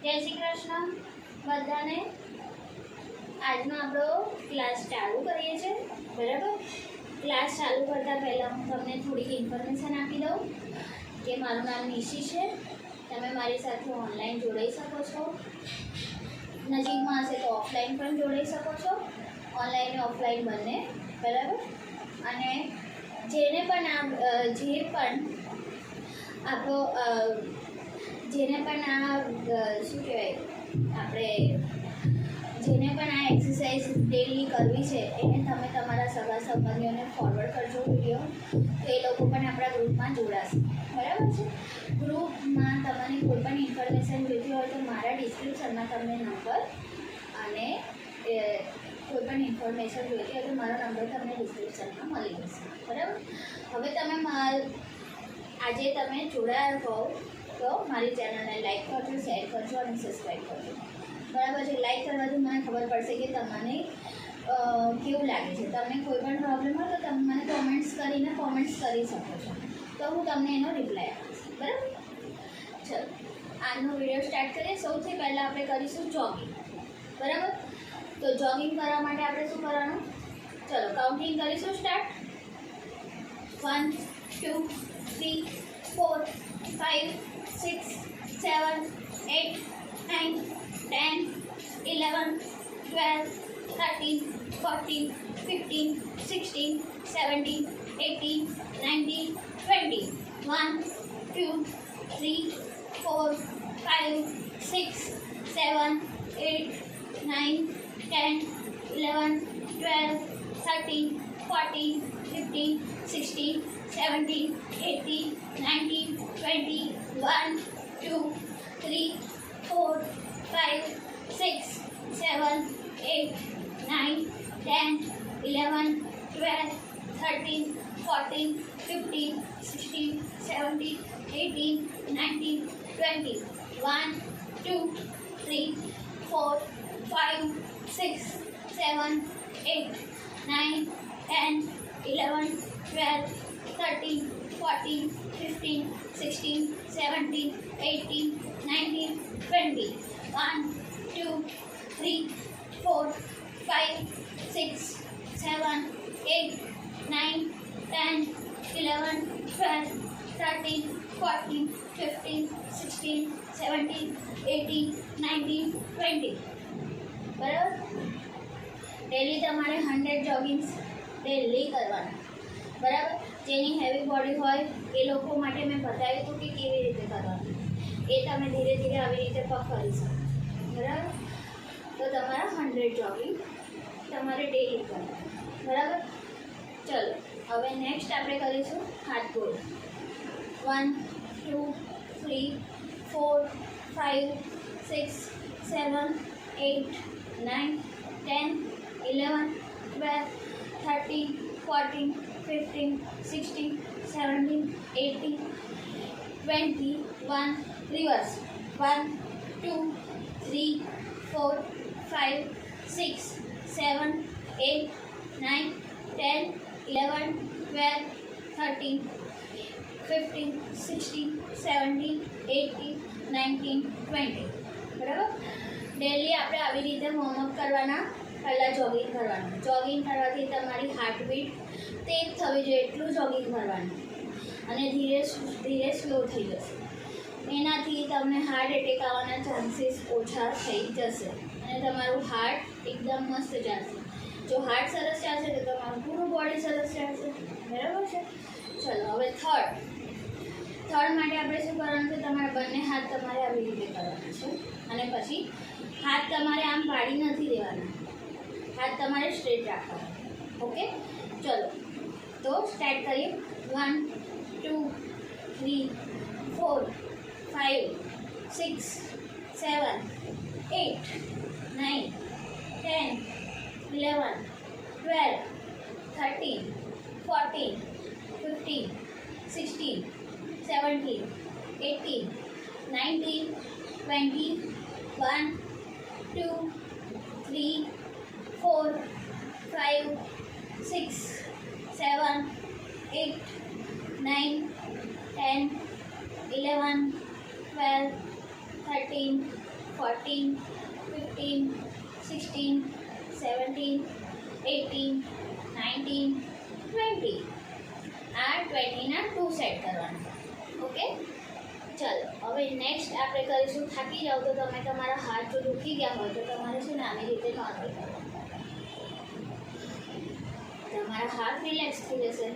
જય શ્રી કૃષ્ણ બધાને. આજનો આપણો ક્લાસ ચાલુ કરીએ છીએ, બરાબર. ક્લાસ ચાલુ કરતાં પહેલાં હું તમને થોડીક ઇન્ફોર્મેશન આપી દઉં કે મારું નામ નિશી છે. તમે મારી સાથે ઓનલાઈન જોડાઈ શકો છો, નજીકમાં હશે તો ઓફલાઈન પણ જોડાઈ શકો છો, ઓનલાઈન ને ઓફલાઈન બંને, બરાબર. અને જેને પણ શું કહેવાય, આપણે જેને પણ આ એક્સરસાઇઝ ડેલી કરવી છે એને તમે તમારા સગા સંબંધીઓને ફોરવર્ડ કરજો વિડીયો, તો એ લોકો પણ આપણા ગ્રુપમાં જોડાશે, બરાબર છે. ગ્રુપમાં તમારે કોઈ પણ ઇન્ફોર્મેશન જોઈતી હોય તો મારા ડિસ્ક્રિપ્શનમાં તમને નંબર અને કોઈ પણ ઇન્ફોર્મેશન જોઈતી હોય તો મારો નંબર તમને ડિસ્ક્રિપ્શનમાં મળી જશે, બરાબર. હવે તમે આજે તમે જોડાયા હો તો મારી ચેનલને લાઈક કરજો, શેર કરજો અને સબસ્ક્રાઈબ કરજો, બરાબર છે. લાઈક કરવાથી મને ખબર પડશે કે તમને કેવું લાગે છે. તમને કોઈ પણ પ્રોબ્લેમ હોય તો તમે મને કોમેન્ટ્સ કરી શકો છો, તો હું તમને એનો રિપ્લાય આપીશ, બરાબર. ચલો આજનો વિડીયો સ્ટાર્ટ કરીએ. સૌથી પહેલાં આપણે કરીશું જોગિંગ, બરાબર. તો જોગિંગ કરવા માટે આપણે શું કરવાનું, ચલો કાઉન્ટિંગ કરીશું. સ્ટાર્ટ. 1 2 3 4 5 6 7 8 9 10 11 12 13 14 15 16 17 18 19 20 1 2 3 4 5 6 7 8 9 10 11 12 13 14 15 16 17 18 19 20 1 2 3 4 5 6 7 8 9 10 11 12 13 14 15 16 17 18 19 20 1 2 3 4 5 6 7 8 9 10 11 12 13 14 15 16 17 18 19 20 1 2 3 4 5 6 7 8 9 10 11 12 13 14 15 16 17 18 19 20, બરાબર. ડેલી તમારે 100 જોગિંગ્સ ડેલી કરવાના, બરાબર. જેની હેવી બોડી હોય એ લોકો માટે મેં બતાવ્યું હતું કે કેવી રીતે કરવાનું, એ તમે ધીરે ધીરે આવી રીતે પગ કરી શકો, બરાબર. તો તમારા 100 જોગિંગ તમારે ડેલી કરવાના, બરાબર. ચલો હવે નેક્સ્ટ આપણે કરીશું હાથ ગોળ. 1 2 3 4 5 6 7 8 9 10 11 12 13 14 15 16 17 18 20 1 reverse 1 2 3 4 5 6 7 8 9 10 11 12 13 15 16 17 18 19 20, બરાબર. ડેલી આપણે આવી રીતે વોર્મઅપ કરવાના, પહેલાં જોગિંગ કરવાનું. જોગિંગ કરવાથી તમારી હાર્ટબીટ તેજ થવી જોઈએ એટલું જોગિંગ કરવાનું, અને ધીરે ધીરે સ્લો થઈ જશે. એનાથી તમને હાર્ટ એટેક આવવાના ચાન્સીસ ઓછા થઈ જશે અને તમારું હાર્ટ એકદમ મસ્ત ચાલશે. જો હાર્ટ સરસ ચાલશે તો તમારું પૂરું બોડી સરસ ચાલશે, બરાબર છે. ચલો હવે થર્ડ માટે આપણે શું કરવાનું છે, તમારા બંને હાથ તમારે આવી રીતે કરવાના છે, અને પછી હાથ તમારે આમ પાડી નથી દેવાના, હાથ તમારે સ્ટ્રેટ રાખવાના, ઓકે. ચલો તો સ્ટાર્ટ કરીએ. 1 2 3 4 5 6 7 8 9 10 11 12 13 14 15 16 17 18 19 20 1 2 3 4 5 6 7 8 9 10 11 12 13 14, 15, 16, 17, 18, 19, 20. આ 20ના 2 સેટ કરવાના. ઓકે, ચાલો હવે નેક્સ્ટ આપણે કરીશું. થાકી જાઓ તો તમે તમારા હાથ જો દુખી ગયા હોય તો તમારે છે ને આવી રીતે નોર્મલ કરવાના. તમારા હાથ રિલેક્સ થઈ જશે.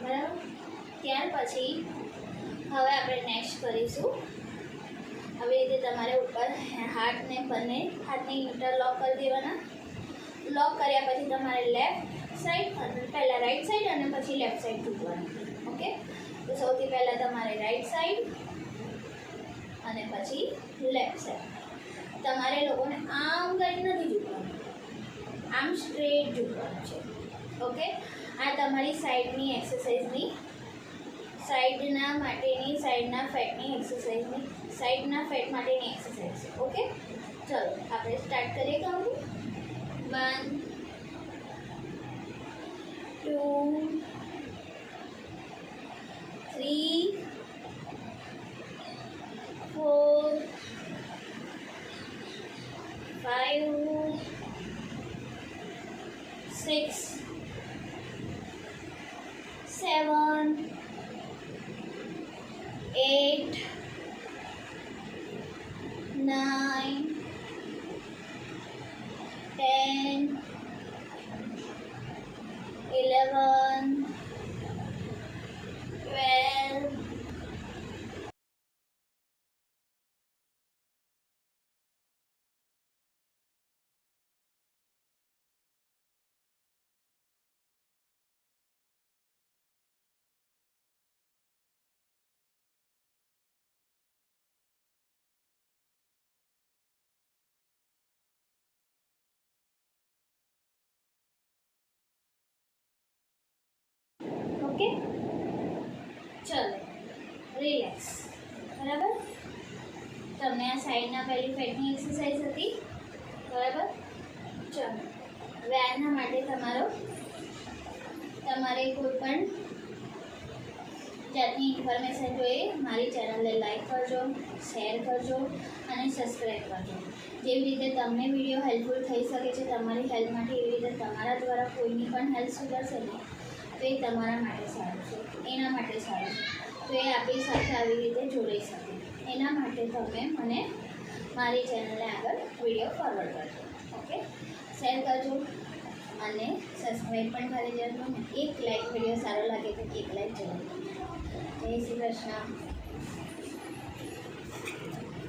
બરાબર, ત્યાર પછી હવે આપણે નેક્સ્ટ કરીશું. આવી રીતે તમારે ઉપર હાથને બંને હાથને ઇન્ટરલોક કરી દેવાના. લોક કર્યા પછી તમારે લેફ્ટ સાઈડ અને પહેલાં રાઈટ સાઈડ અને પછી લેફ્ટ સાઈડ ઝૂકવાનું. ઓકે, તો સૌથી પહેલાં તમારે રાઈટ સાઈડ અને પછી લેફ્ટ સાઈડ. તમારે લોકોને આમ કરીને નથી ઝૂકવાનું, આમ સ્ટ્રેટ ઝૂકવાનું છે. ઓકે, આ તમારી સાઈડની એક્સરસાઇઝની સાઈડના ફેટની એક્સરસાઇઝની સાઈડના ફેટ માટેની એક્સરસાઇઝ છે. ઓકે, ચલો આપણે સ્ટાર્ટ કરીએ. કાઉન્ટિંગ 1, 2, 3, 4, 5, 6, 7, 8, 9, 10, 11, 12, ઓકે, ચલો રિલેક્સ. બરાબર, તમને આ સાઈડના પહેલી ફેટની એક્સરસાઇઝ હતી. બરાબર, ચલો હવે આના માટે તમારે કોઈ પણ જાતની ઇન્ફોર્મેશન જોઈએ મારી ચેનલને લાઈક કરજો, શેર કરજો અને સબસ્ક્રાઈબ કરજો. જેવી રીતે તમને વિડીયો હેલ્પફુલ થઈ શકે છે તમારી હેલ્પ માટે, એવી રીતે તમારા દ્વારા કોઈની પણ હેલ્પ સુધરશે ને તો એ તમારા માટે સારું છે, એના માટે સારું છે. તો એ આપણી સાથે આવી રીતે જોડાઈ શકે. એના માટે તમે મને મારી ચેનલને આગળ વિડીયો ફોરવર્ડ કરજો. ઓકે, શેર કરજો અને સબસ્ક્રાઈબ પણ કરી દેજો. એક લાઈક, વિડીયો સારો લાગે તો એક લાઈક જરૂર. જય શ્રી કૃષ્ણ.